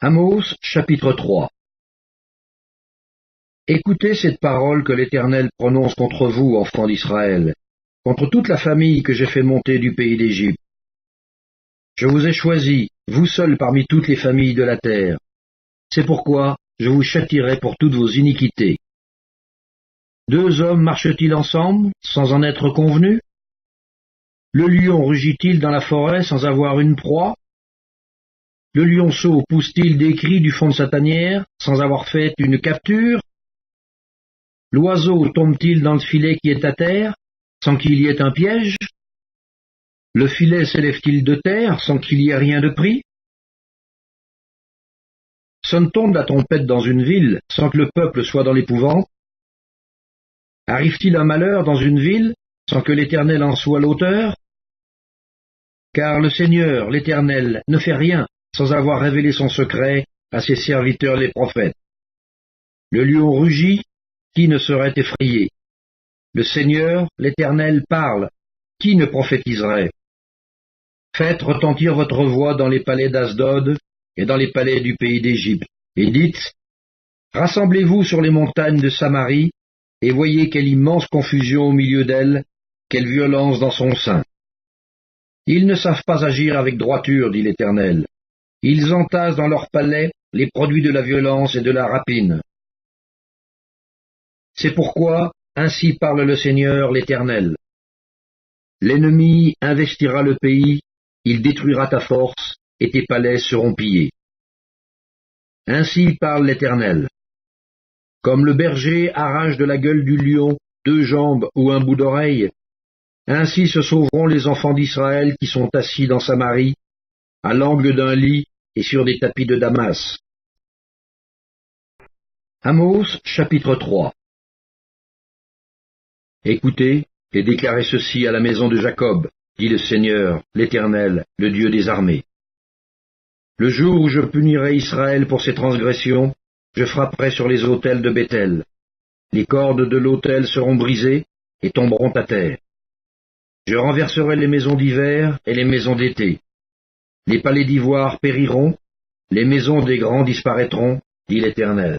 Amos, chapitre 3. Écoutez cette parole que l'Éternel prononce contre vous, enfants d'Israël, contre toute la famille que j'ai fait monter du pays d'Égypte. Je vous ai choisis, vous seuls parmi toutes les familles de la terre. C'est pourquoi je vous châtierai pour toutes vos iniquités. Deux hommes marchent-ils ensemble, sans en être convenus? Le lion rugit-il dans la forêt sans avoir une proie? Le lionceau pousse-t-il des cris du fond de sa tanière, sans avoir fait une capture? L'oiseau tombe-t-il dans le filet qui est à terre, sans qu'il y ait un piège? Le filet s'élève-t-il de terre, sans qu'il y ait rien de pris? Sonne-t-on de la trompette dans une ville, sans que le peuple soit dans l'épouvante? Arrive-t-il un malheur dans une ville, sans que l'Éternel en soit l'auteur? Car le Seigneur, l'Éternel, ne fait rien sans avoir révélé son secret à ses serviteurs les prophètes. Le lion rugit, qui ne serait effrayé? Le Seigneur, l'Éternel, parle, qui ne prophétiserait? Faites retentir votre voix dans les palais d'Asdod et dans les palais du pays d'Égypte, et dites, rassemblez-vous sur les montagnes de Samarie, et voyez quelle immense confusion au milieu d'elle, quelle violence dans son sein. Ils ne savent pas agir avec droiture, dit l'Éternel. Ils entassent dans leurs palais les produits de la violence et de la rapine. C'est pourquoi, ainsi parle le Seigneur l'Éternel. L'ennemi investira le pays, il détruira ta force, et tes palais seront pillés. Ainsi parle l'Éternel. Comme le berger arrache de la gueule du lion 2 jambes ou un bout d'oreille, ainsi se sauveront les enfants d'Israël qui sont assis dans Samarie, à l'angle d'un lit et sur des tapis de Damas. Amos, chapitre 3. Écoutez et déclarez ceci à la maison de Jacob, dit le Seigneur, l'Éternel, le Dieu des armées. Le jour où je punirai Israël pour ses transgressions, je frapperai sur les autels de Béthel. Les cordes de l'autel seront brisées et tomberont à terre. Je renverserai les maisons d'hiver et les maisons d'été. Les palais d'ivoire périront, les maisons des grands disparaîtront, dit l'Éternel.